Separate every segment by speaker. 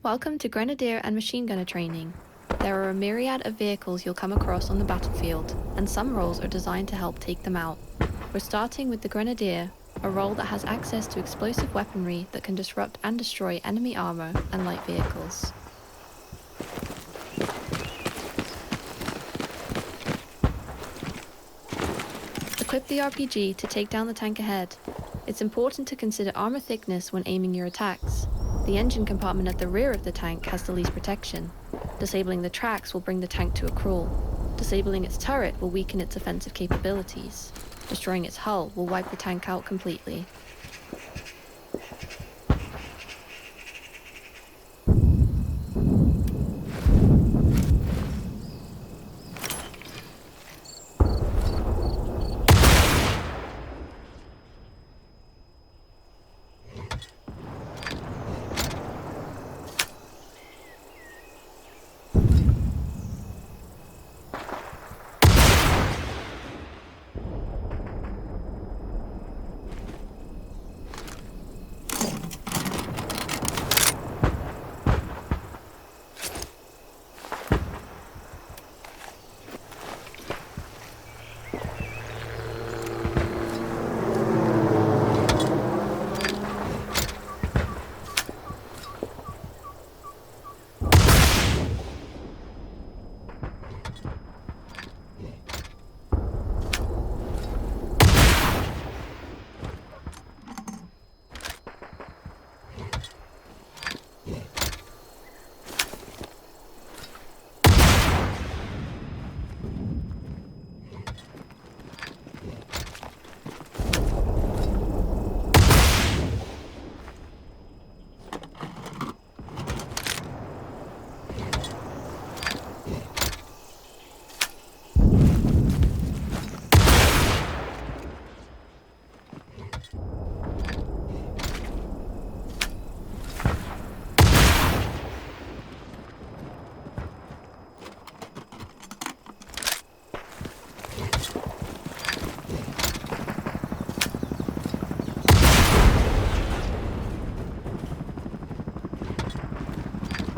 Speaker 1: Welcome to Grenadier and Machine Gunner training. There are a myriad of vehicles you'll come across on the battlefield, and some roles are designed to help take them out. We're starting with the Grenadier, a role that has access to explosive weaponry that can disrupt and destroy enemy armor and light vehicles. Equip the RPG to take down the tank ahead. It's important to consider armor thickness when aiming your attacks. The engine compartment at the rear of the tank has the least protection. Disabling the tracks will bring the tank to a crawl. Disabling its turret will weaken its offensive capabilities. Destroying its hull will wipe the tank out completely.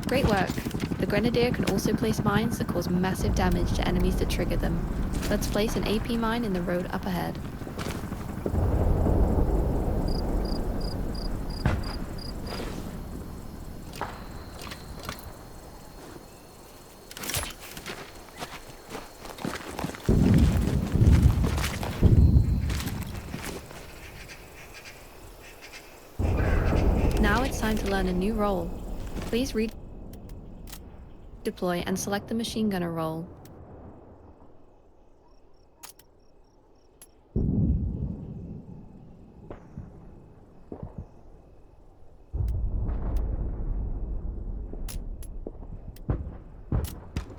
Speaker 1: Great work! The Grenadier can also place mines that cause massive damage to enemies that trigger them. Let's place an AP mine in the road up ahead. Now it's time to learn a new role. Please deploy and select the machine gunner role.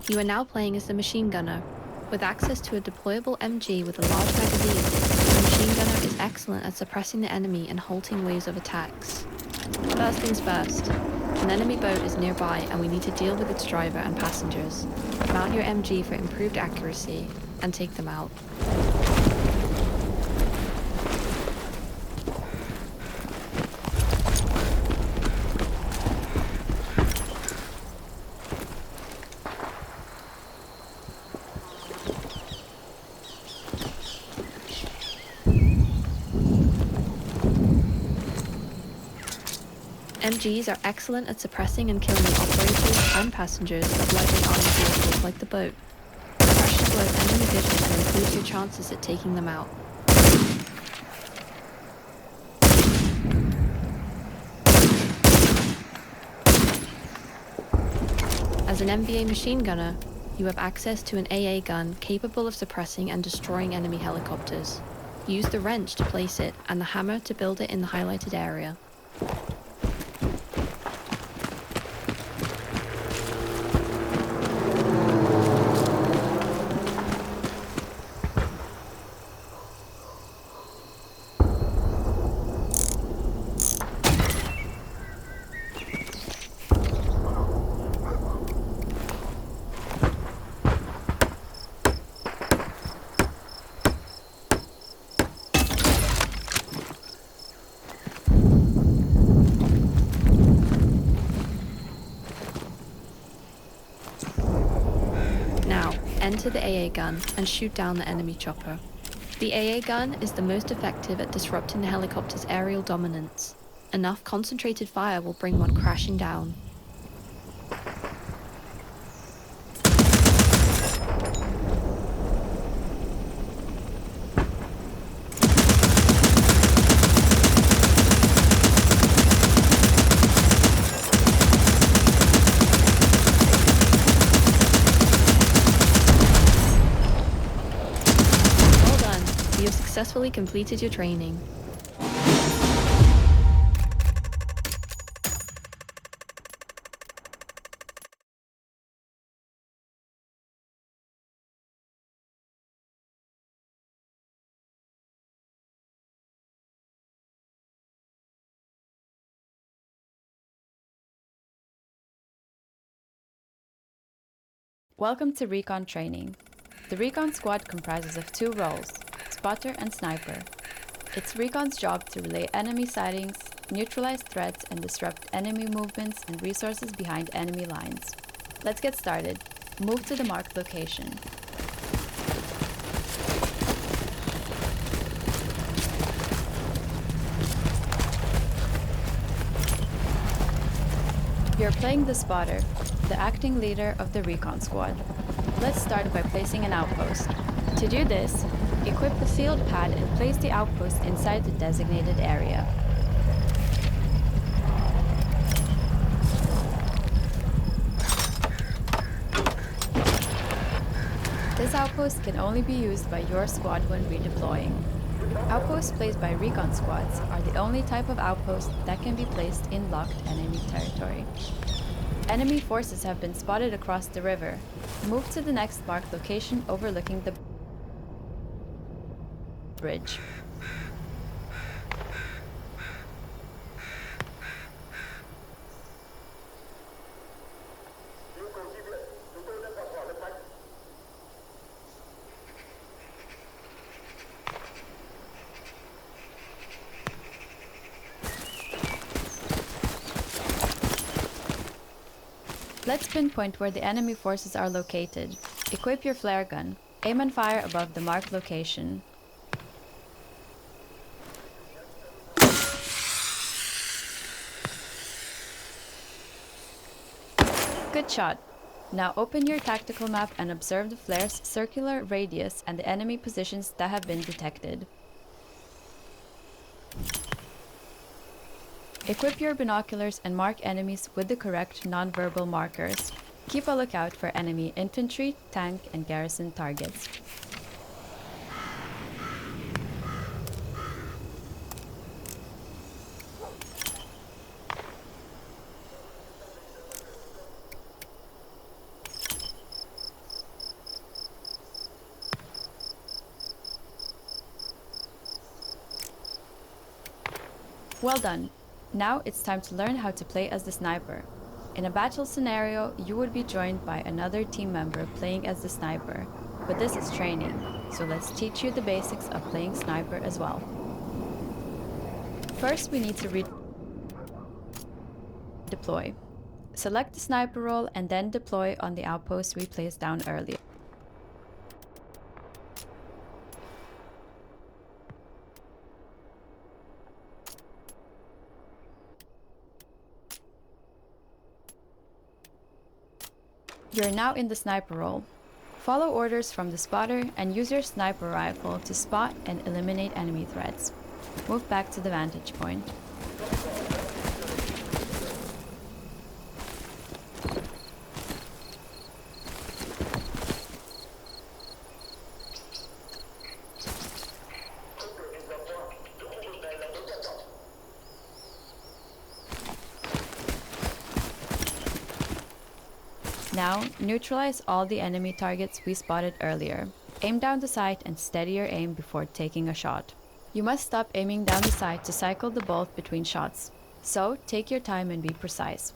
Speaker 1: You are now playing as the machine gunner. With access to a deployable MG with a large magazine, the machine gunner is excellent at suppressing the enemy and halting waves of attacks. First things first. An enemy boat is nearby and we need to deal with its driver and passengers. Mount your MG for improved accuracy and take them out. MGs are excellent at suppressing and killing the operators and passengers of lightly armored vehicles like the boat. Suppression blurs enemy vision and improves your chances at taking them out. As an MVA machine gunner, you have access to an AA gun capable of suppressing and destroying enemy helicopters. Use the wrench to place it and the hammer to build it in the highlighted area. enter the AA gun and shoot down the enemy chopper. The AA gun is the most effective at disrupting the helicopter's aerial dominance. Enough concentrated fire will bring one crashing down. You have successfully completed your training.
Speaker 2: Welcome to Recon Training. The Recon Squad comprises of 2 roles, spotter and sniper. It's Recon's job to relay enemy sightings, neutralize threats, and disrupt enemy movements and resources behind enemy lines. Let's get started. Move to the marked location. You're playing the spotter, the acting leader of the Recon Squad. Let's start by placing an outpost. To do this, equip the field pad and place the outpost inside the designated area. This outpost can only be used by your squad when redeploying. Outposts placed by Recon Squads are the only type of outpost that can be placed in locked enemy territory. Enemy forces have been spotted across the river. Move to the next marked location overlooking the bridge. Let's pinpoint where the enemy forces are located. Equip your flare gun. Aim and fire above the marked location. Good shot. Now open your tactical map and observe the flare's circular radius and the enemy positions that have been detected. Equip your binoculars and mark enemies with the correct non-verbal markers. Keep a lookout for enemy infantry, tank, and garrison targets. Well done! Now it's time to learn how to play as the sniper. In a battle scenario, you would be joined by another team member playing as the sniper, but this is training, so let's teach you the basics of playing sniper as well. First, we need to deploy. Select the sniper role and then deploy on the outpost we placed down earlier. You're now in the sniper role. Follow orders from the spotter and use your sniper rifle to spot and eliminate enemy threats. Move back to the vantage point. Now, neutralize all the enemy targets we spotted earlier. Aim down the sight and steady your aim before taking a shot. You must stop aiming down the sight to cycle the bolt between shots. So, take your time and be precise.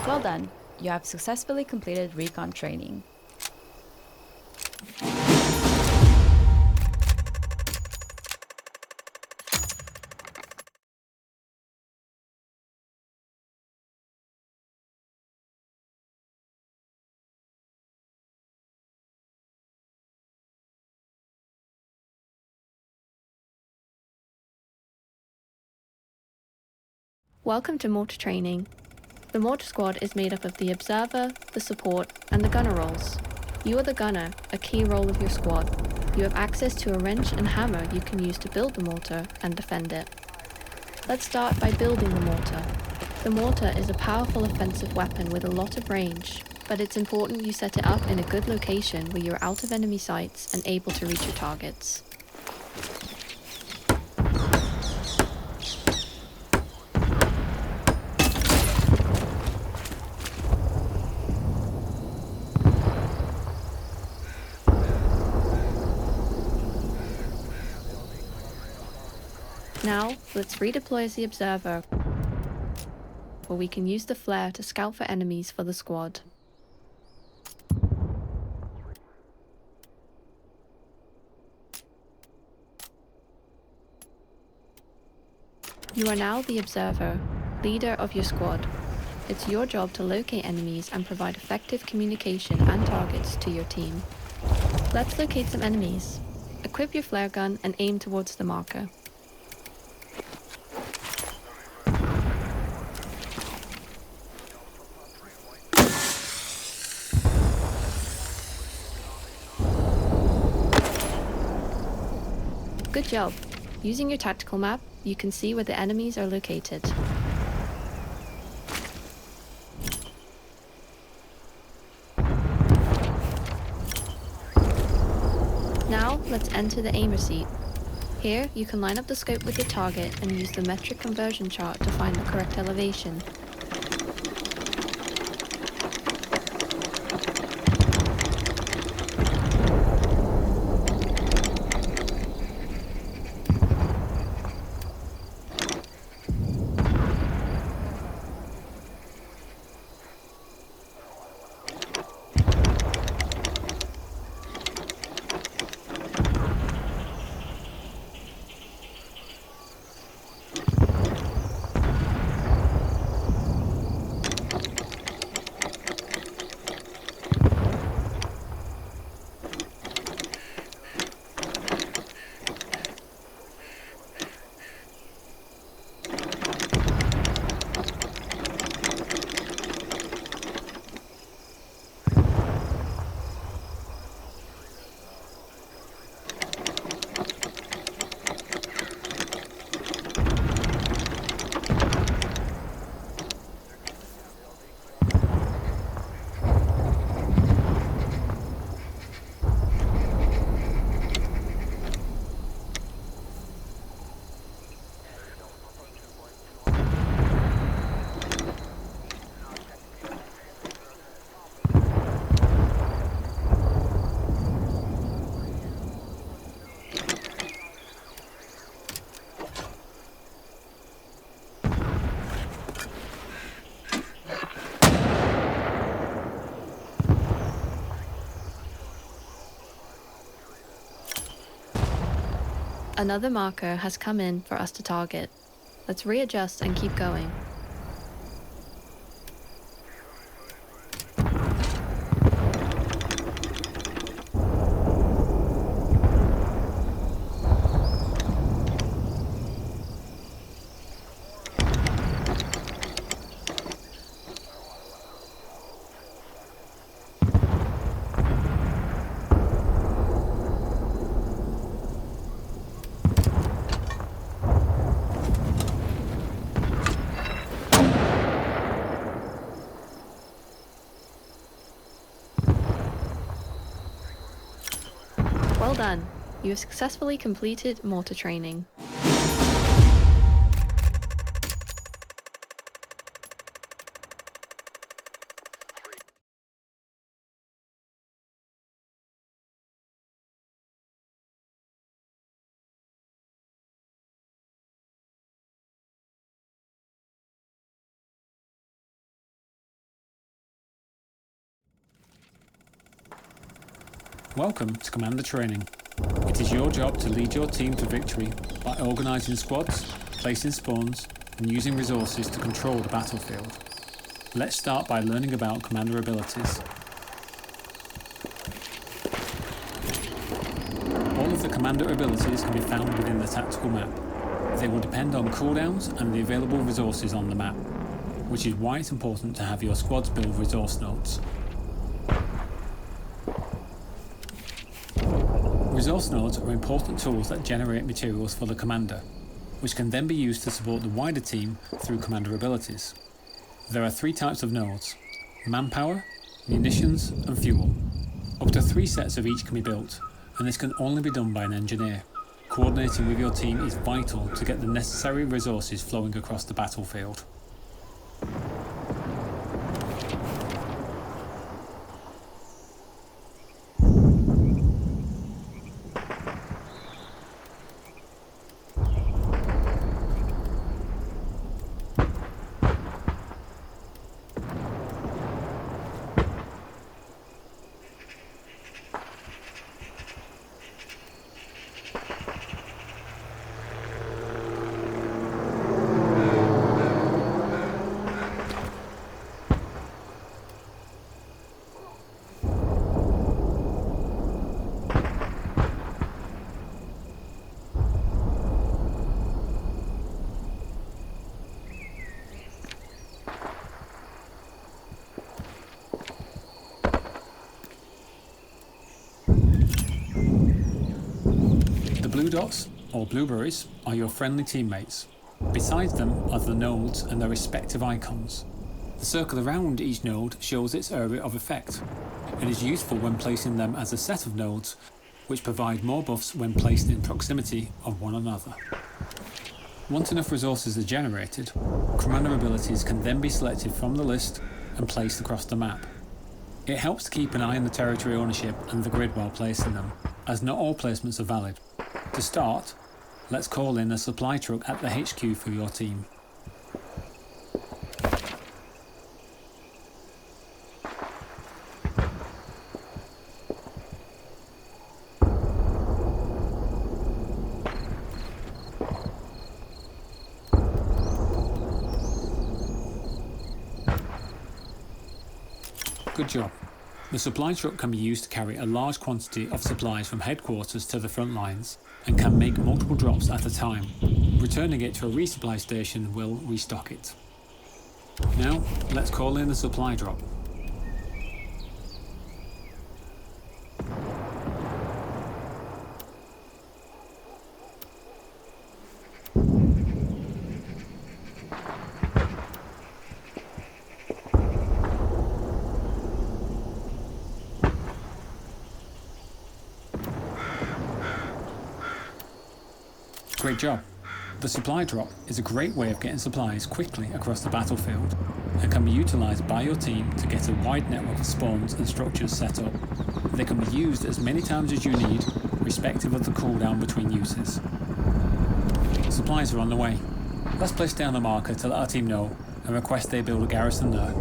Speaker 2: Well done! You have successfully completed recon training.
Speaker 1: Welcome to mortar training. The mortar squad is made up of the observer, the support, and the gunner roles. You are the gunner, a key role of your squad. You have access to a wrench and hammer you can use to build the mortar and defend it. Let's start by building the mortar. The mortar is a powerful offensive weapon with a lot of range, but it's important you set it up in a good location where you're out of enemy sights and able to reach your targets. Now, let's redeploy as the observer, where we can use the flare to scout for enemies for the squad. You are now the observer, leader of your squad. It's your job to locate enemies and provide effective communication and targets to your team. Let's locate some enemies. Equip your flare gun and aim towards the marker. Good job! Using your tactical map, you can see where the enemies are located. Now, let's enter the aimer seat. Here, you can line up the scope with your target and use the metric conversion chart to find the correct elevation. Another marker has come in for us to target. Let's readjust and keep going. Well done! You have successfully completed mortar training.
Speaker 3: Welcome to Commander Training. It is your job to lead your team to victory by organising squads, placing spawns, and using resources to control the battlefield. Let's start by learning about Commander abilities. All of the Commander abilities can be found within the tactical map. They will depend on cooldowns and the available resources on the map, which is why it's important to have your squads build resource nodes. Resource nodes are important tools that generate materials for the commander, which can then be used to support the wider team through commander abilities. There are 3 types of nodes: manpower, munitions, and fuel. Up to 3 sets of each can be built, and this can only be done by an engineer. Coordinating with your team is vital to get the necessary resources flowing across the battlefield. Blue dots, or blueberries, are your friendly teammates. Beside them are the nodes and their respective icons. The circle around each node shows its area of effect. It is useful when placing them as a set of nodes, which provide more buffs when placed in proximity of one another. Once enough resources are generated, commander abilities can then be selected from the list and placed across the map. It helps to keep an eye on the territory ownership and the grid while placing them, as not all placements are valid. To start, let's call in a supply truck at the HQ for your team. Good job. The supply truck can be used to carry a large quantity of supplies from headquarters to the front lines and can make multiple drops at a time. Returning it to a resupply station will restock it. Now, let's call in the supply drop. Great job. The supply drop is a great way of getting supplies quickly across the battlefield and can be utilised by your team to get a wide network of spawns and structures set up. They can be used as many times as you need, respective of the cooldown between uses. Supplies are on the way. Let's place down a marker to let our team know and request they build a garrison there.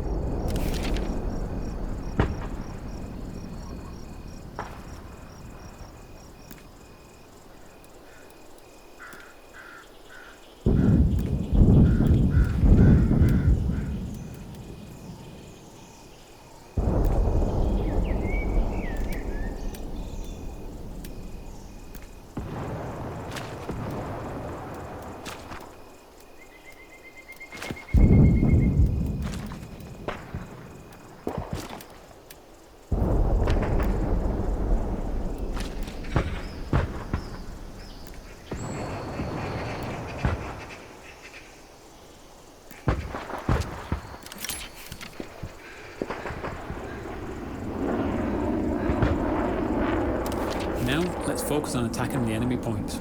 Speaker 3: Now, let's focus on attacking the enemy point.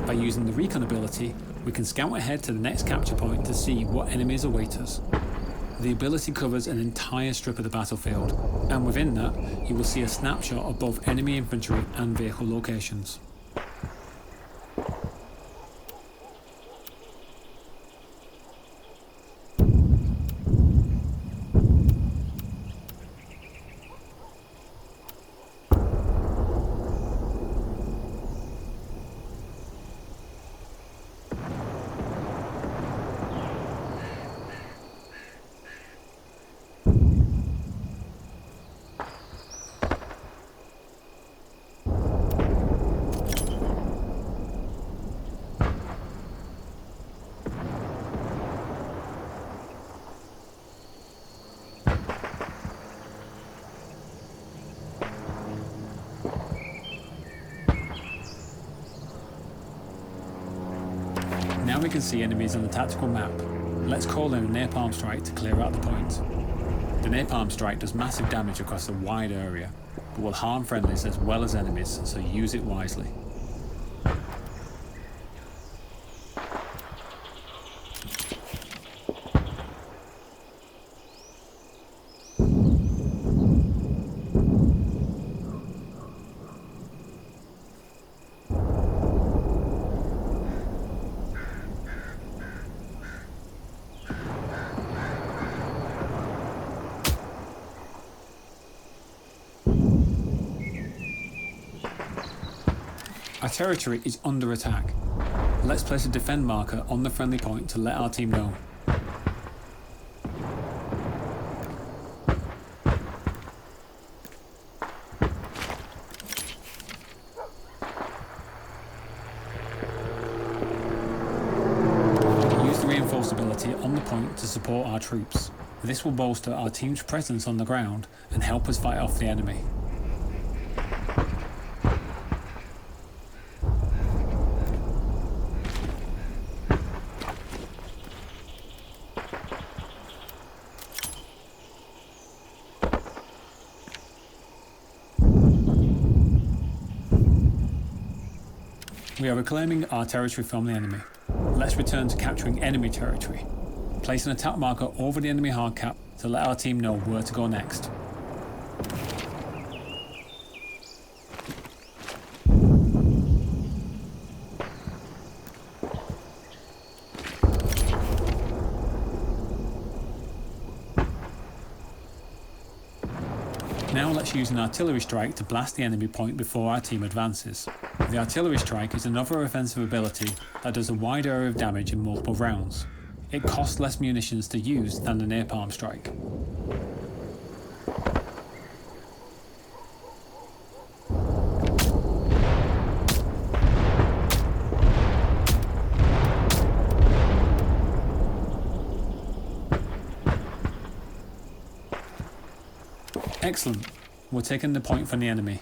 Speaker 3: By using the recon ability, we can scout ahead to the next capture point to see what enemies await us. The ability covers an entire strip of the battlefield, and within that, you will see a snapshot of both enemy infantry and vehicle locations. Now we can see enemies on the tactical map. Let's call in a napalm strike to clear out the point. The napalm strike does massive damage across a wide area, but will harm friendlies as well as enemies, so use it wisely. Our territory is under attack. Let's place a defend marker on the friendly point to let our team know. Use the reinforceability on the point to support our troops. This will bolster our team's presence on the ground and help us fight off the enemy. We are reclaiming our territory from the enemy. Let's return to capturing enemy territory. Place an attack marker over the enemy hardcap to let our team know where to go next. Now let's use an artillery strike to blast the enemy point before our team advances. The artillery strike is another offensive ability that does a wide area of damage in multiple rounds. It costs less munitions to use than the napalm strike. Excellent. We're taking the point from the enemy.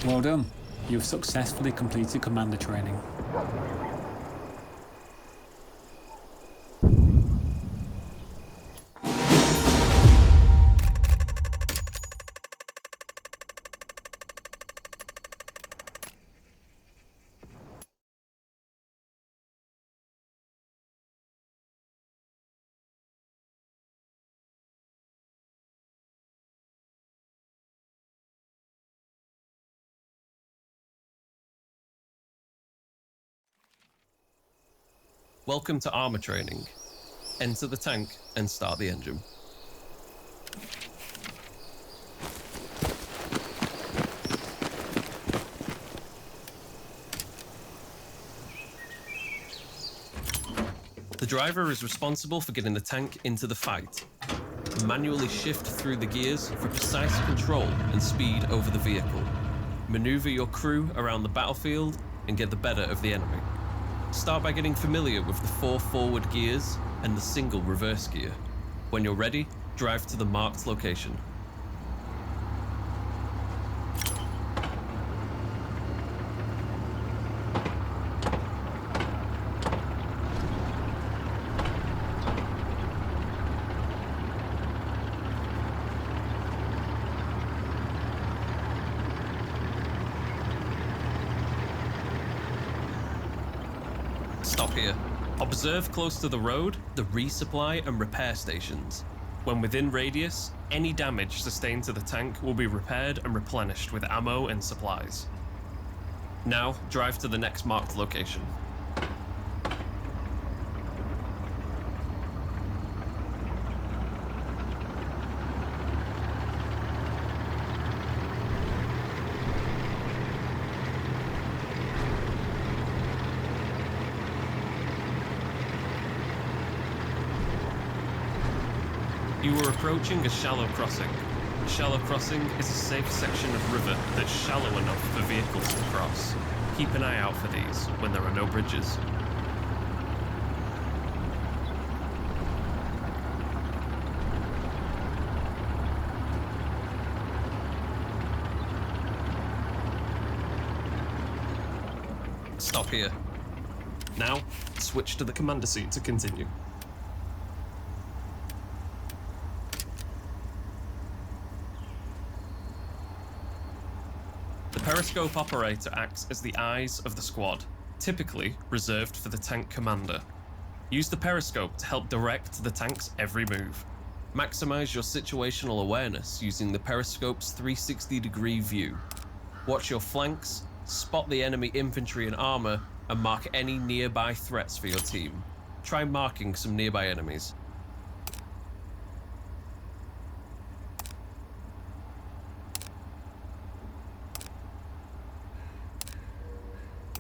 Speaker 3: Well done. You've successfully completed commander training.
Speaker 4: Welcome to armor training. Enter the tank and start the engine. The driver is responsible for getting the tank into the fight. Manually shift through the gears for precise control and speed over the vehicle. Maneuver your crew around the battlefield and get the better of the enemy. Start by getting familiar with the 4 forward gears and the single reverse gear. When you're ready, drive to the marked location. Stop here. Observe close to the road the resupply and repair stations. When within radius, any damage sustained to the tank will be repaired and replenished with ammo and supplies. Now, drive to the next marked location. You are approaching a shallow crossing. A shallow crossing is a safe section of river that's shallow enough for vehicles to cross. Keep an eye out for these when there are no bridges. Stop here. Now, switch to the commander seat to continue. The periscope operator acts as the eyes of the squad, typically reserved for the tank commander. Use the periscope to help direct the tank's every move. Maximize your situational awareness using the periscope's 360-degree view. Watch your flanks, spot the enemy infantry and armor, and mark any nearby threats for your team. Try marking some nearby enemies.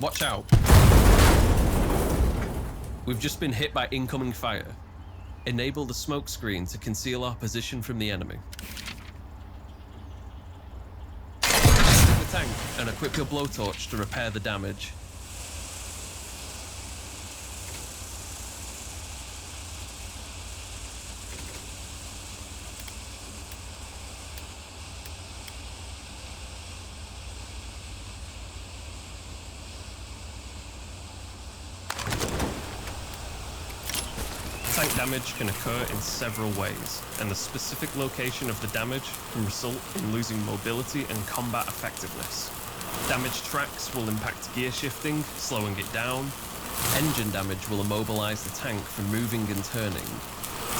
Speaker 4: Watch out. We've just been hit by incoming fire. Enable the smoke screen to conceal our position from the enemy. Exit the tank and equip your blowtorch to repair the damage. Tank damage can occur in several ways, and the specific location of the damage can result in losing mobility and combat effectiveness. Damaged tracks will impact gear shifting, slowing it down. Engine damage will immobilize the tank from moving and turning.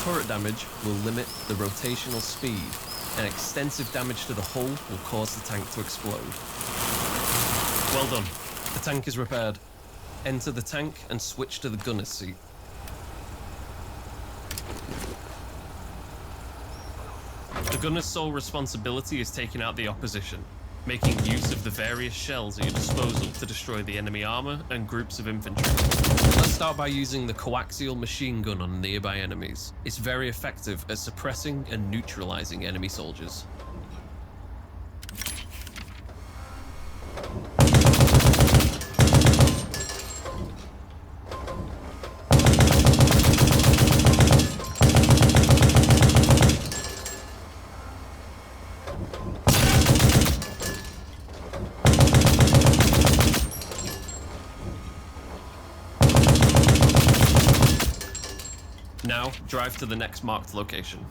Speaker 4: Turret damage will limit the rotational speed, and extensive damage to the hull will cause the tank to explode. Well done. The tank is repaired. Enter the tank and switch to the gunner's seat. The gunner's sole responsibility is taking out the opposition, making use of the various shells at your disposal to destroy the enemy armor and groups of infantry. Let's start by using the coaxial machine gun on nearby enemies. It's very effective at suppressing and neutralizing enemy soldiers. Now, drive to the next marked location.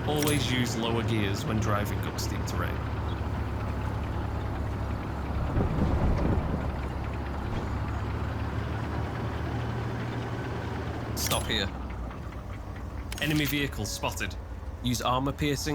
Speaker 4: Always use lower gears when driving up steep terrain. Stop here. Enemy vehicles spotted. Use armor piercing